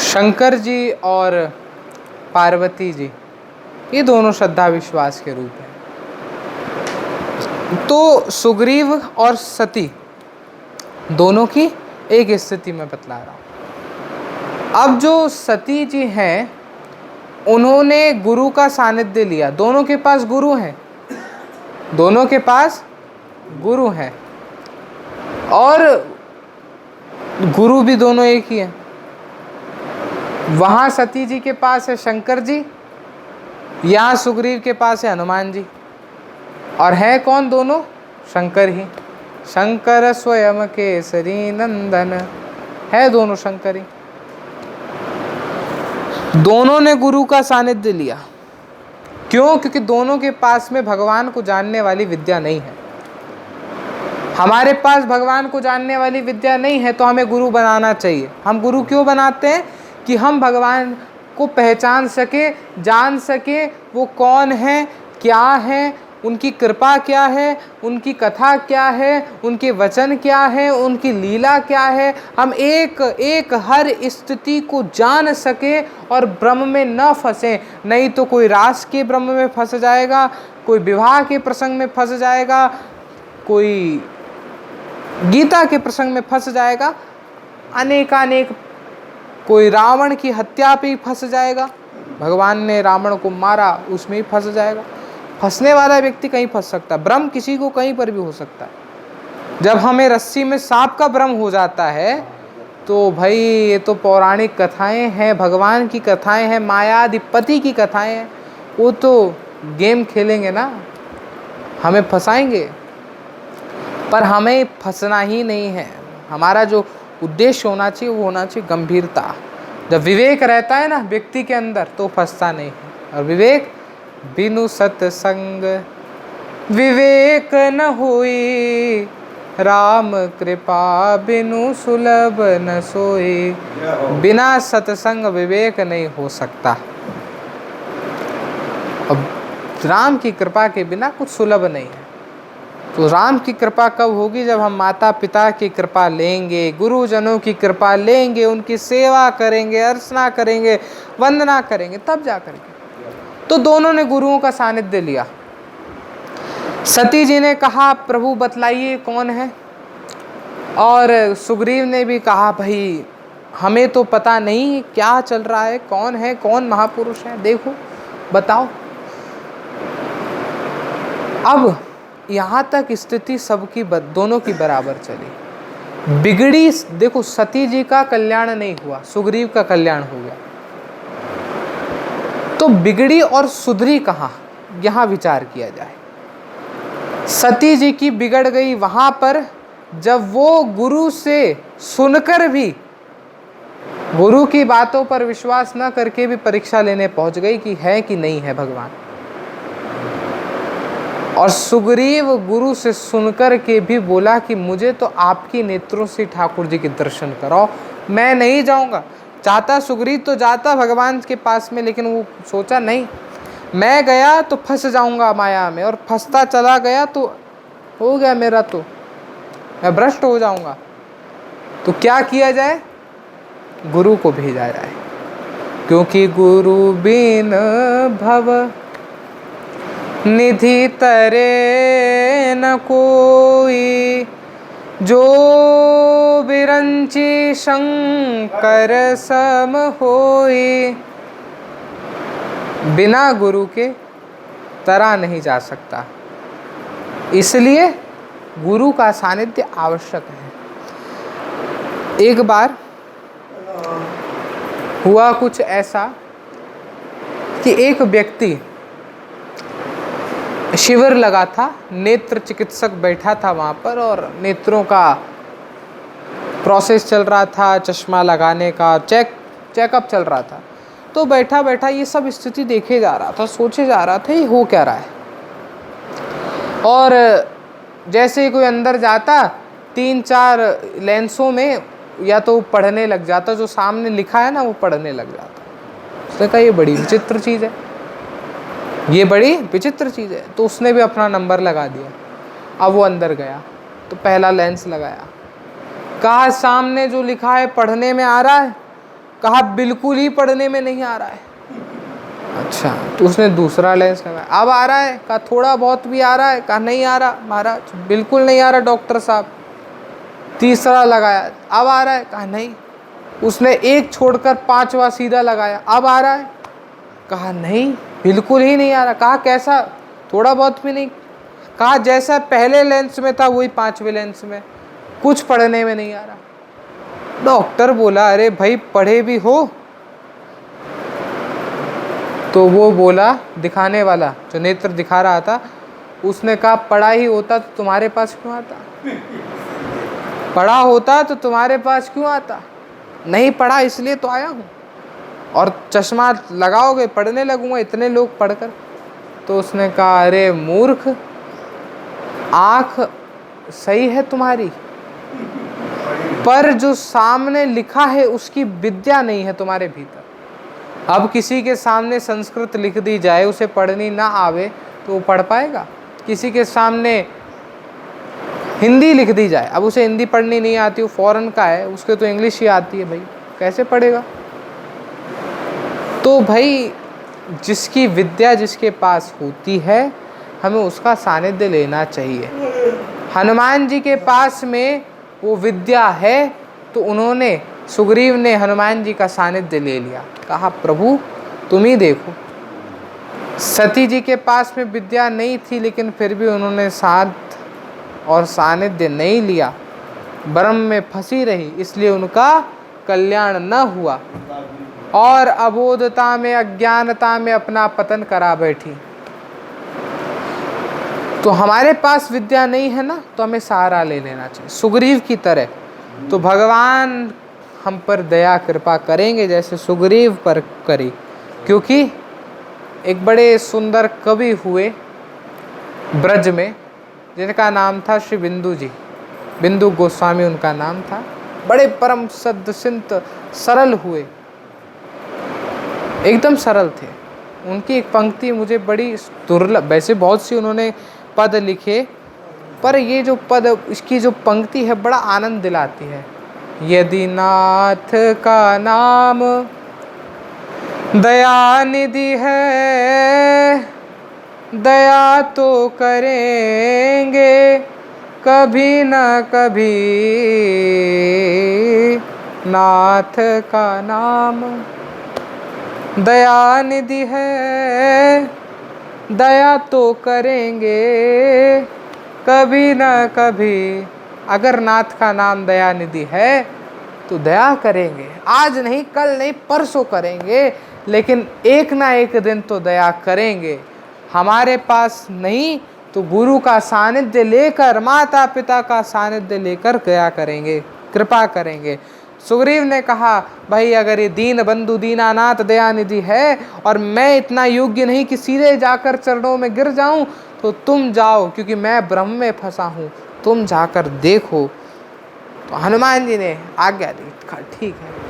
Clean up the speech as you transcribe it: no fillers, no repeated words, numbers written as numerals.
शंकर जी और पार्वती जी ये दोनों श्रद्धा विश्वास के रूप हैं। तो सुग्रीव और सती दोनों की एक स्थिति में बतला रहा हूँ। अब जो सती जी हैं उन्होंने गुरु का सानिध्य लिया। दोनों के पास गुरु हैं, दोनों के पास गुरु हैं और गुरु भी दोनों एक ही हैं। वहाँ सती जी के पास है शंकर जी, यहाँ सुग्रीव के पास है हनुमान जी। और है कौन दोनों? शंकर ही। शंकर स्वयं केसरी नंदन, है दोनों शंकर ही। दोनों ने गुरु का सानिध्य लिया। क्यों? क्योंकि दोनों के पास में भगवान को जानने वाली विद्या नहीं है। हमारे पास भगवान को जानने वाली विद्या नहीं है तो हमें गुरु बनाना चाहिए। हम गुरु क्यों बनाते हैं? कि हम भगवान को पहचान सके, जान सके वो कौन है, क्या है, उनकी कृपा क्या है, उनकी कथा क्या है, उनके वचन क्या है, उनकी लीला क्या है। हम एक एक हर स्थिति को जान सके और ब्रह्म में न फंसे। नहीं तो कोई रास के ब्रह्म में फंस जाएगा, कोई विवाह के प्रसंग में फंस जाएगा, कोई गीता के प्रसंग में फंस जाएगा, अनेकानेक कोई रावण की हत्या पे ही फंस जाएगा। भगवान ने रावण को मारा, उसमें ही फंस जाएगा। फंसने वाला व्यक्ति कहीं फंस सकता है, भ्रम किसी को कहीं पर भी हो सकता है। जब हमें रस्सी में सांप का भ्रम हो जाता है तो भाई ये तो पौराणिक कथाएं हैं, भगवान की कथाएं हैं, मायाधिपति की कथाएं हैं। वो तो गेम खेलेंगे ना, हमें फंसाएंगे। पर हमें फंसना ही नहीं है। हमारा जो उद्देश्य होना चाहिए वो होना चाहिए गंभीरता। जब विवेक रहता है ना व्यक्ति के अंदर तो फंसता नहीं है। और विवेक बिनु सत्संग विवेक न होई, राम कृपा बिनु सुलभ न सोई। बिना सत्संग विवेक नहीं हो सकता। अब राम की कृपा के बिना कुछ सुलभ नहीं है। तो राम की कृपा कब होगी? जब हम माता पिता की कृपा लेंगे, गुरुजनों की कृपा लेंगे, उनकी सेवा करेंगे, अर्चना करेंगे, वंदना करेंगे, तब जा करके। तो दोनों ने गुरुओं का सानिध्य लिया। सती जी ने कहा प्रभु बतलाइए कौन है, और सुग्रीव ने भी कहा भाई हमें तो पता नहीं क्या चल रहा है, कौन है, कौन महापुरुष है, देखो बताओ। अब यहाँ तक स्थिति सबकी दोनों की बराबर चली। बिगड़ी, देखो सती जी का कल्याण नहीं हुआ, सुग्रीव का कल्याण हो गया। तो बिगड़ी और सुधरी कहाँ, यहाँ विचार किया जाए। सती जी की बिगड़ गई वहाँ पर जब वो गुरु से सुनकर भी, गुरु की बातों पर विश्वास न करके भी परीक्षा लेने पहुँच गई कि है कि नहीं है भगवान। और सुग्रीव गुरु से सुनकर के भी बोला कि मुझे तो आपकी नेत्रों से ठाकुर जी के दर्शन कराओ, मैं नहीं जाऊंगा। चाहता सुग्रीव तो जाता भगवान के पास में, लेकिन वो सोचा नहीं, मैं गया तो फंस जाऊंगा माया में, और फंसता चला गया तो हो गया मेरा, तो मैं भ्रष्ट हो जाऊंगा। तो क्या किया जाए? गुरु को भेजा जाए, क्योंकि गुरु बिन भव निधि तरे न कोई, जो बिरंची शंकर सम होई। बिना गुरु के तरा नहीं जा सकता, इसलिए गुरु का सानिध्य आवश्यक है। एक बार हुआ कुछ ऐसा कि एक व्यक्ति, शिविर लगा था, नेत्र चिकित्सक बैठा था वहाँ पर और नेत्रों का प्रोसेस चल रहा था, चश्मा लगाने का चेकअप चल रहा था। तो बैठा बैठा ये सब स्थिति देखे जा रहा था, सोचे जा रहा था ये हो क्या रहा है। और जैसे ही कोई अंदर जाता 3-4 लेंसों में या तो पढ़ने लग जाता, जो सामने लिखा है ना वो पढ़ने लग जाता। उसने कहा ये बड़ी विचित्र चीज़ है, ये बड़ी विचित्र चीज़ है। तो उसने भी अपना नंबर लगा दिया। अब वो अंदर गया तो पहला लेंस लगाया, कहा सामने जो लिखा है पढ़ने में आ रहा है, कहा बिल्कुल ही पढ़ने में नहीं आ रहा है। अच्छा, तो उसने दूसरा लेंस लगाया, अब आ रहा है? कहा थोड़ा बहुत भी आ रहा है? कहा नहीं आ रहा महाराज, बिल्कुल नहीं आ रहा डॉक्टर साहब। तीसरा लगाया, अब आ रहा है? कहा नहीं। उसने एक छोड़कर पांचवा सीधा लगाया, अब आ रहा है? कहा नहीं, बिल्कुल ही नहीं आ रहा। कहा कैसा? थोड़ा बहुत भी नहीं। कहा जैसा पहले लेंस में था वही पांचवें लेंस में, कुछ पढ़ने में नहीं आ रहा। डॉक्टर बोला अरे भाई पढ़े भी हो? तो वो बोला, दिखाने वाला जो नेत्र दिखा रहा था, उसने कहा पढ़ा ही होता तो तुम्हारे पास क्यों आता? पढ़ा होता तो तुम्हारे पास क्यों आता? नहीं पढ़ा इसलिए तो आया हूँ, और चश्मा लगाओगे पढ़ने लगूंगा इतने लोग पढ़कर। तो उसने कहा अरे मूर्ख, आँख सही है तुम्हारी, पर जो सामने लिखा है उसकी विद्या नहीं है तुम्हारे भीतर। अब किसी के सामने संस्कृत लिख दी जाए, उसे पढ़नी ना आवे तो वो पढ़ पाएगा? किसी के सामने हिंदी लिख दी जाए, अब उसे हिंदी पढ़नी नहीं आती, वो फॉरेन का है, उसके तो इंग्लिश ही आती है, भाई कैसे पढ़ेगा? तो भाई जिसकी विद्या जिसके पास होती है हमें उसका सानिध्य लेना चाहिए। हनुमान जी के पास में वो विद्या है तो उन्होंने, सुग्रीव ने हनुमान जी का सानिध्य ले लिया। कहा प्रभु तुम ही देखो, सती जी के पास में विद्या नहीं थी लेकिन फिर भी उन्होंने साथ और सानिध्य नहीं लिया, ब्रह्म में फंसी रही, इसलिए उनका कल्याण न हुआ और अबोधता में, अज्ञानता में अपना पतन करा बैठी। तो हमारे पास विद्या नहीं है ना, तो हमें सहारा ले लेना चाहिए सुग्रीव की तरह। तो भगवान हम पर दया कृपा करेंगे जैसे सुग्रीव पर करी, क्योंकि एक बड़े सुंदर कवि हुए ब्रज में जिनका नाम था श्री बिंदु जी, बिंदु गोस्वामी उनका नाम था। बड़े परम सद्य सिंत सरल हुए, एकदम सरल थे। उनकी एक पंक्ति मुझे बड़ी दुर्लभ, वैसे बहुत सी उन्होंने पद लिखे, पर ये जो पद, इसकी जो पंक्ति है बड़ा आनंद दिलाती है। यदि नाथ का नाम दया निधि है, दया तो करेंगे कभी न कभी, नाथ का नाम दया निधि है, दया तो करेंगे कभी न कभी। अगर नाथ का नाम दया निधि है तो दया करेंगे, आज नहीं कल नहीं परसों करेंगे, लेकिन एक ना एक दिन तो दया करेंगे। हमारे पास नहीं तो गुरु का सानिध्य लेकर, माता पिता का सानिध्य लेकर दया करेंगे, कृपा करेंगे। सुग्रीव ने कहा भाई अगर ये दीन बंधु दीनानाथ दयानिधि है और मैं इतना योग्य नहीं कि सीधे जाकर चरणों में गिर जाऊं, तो तुम जाओ, क्योंकि मैं ब्रह्म में फंसा हूँ, तुम जाकर देखो। तो हनुमान जी ने आज्ञा दी, ठीक है।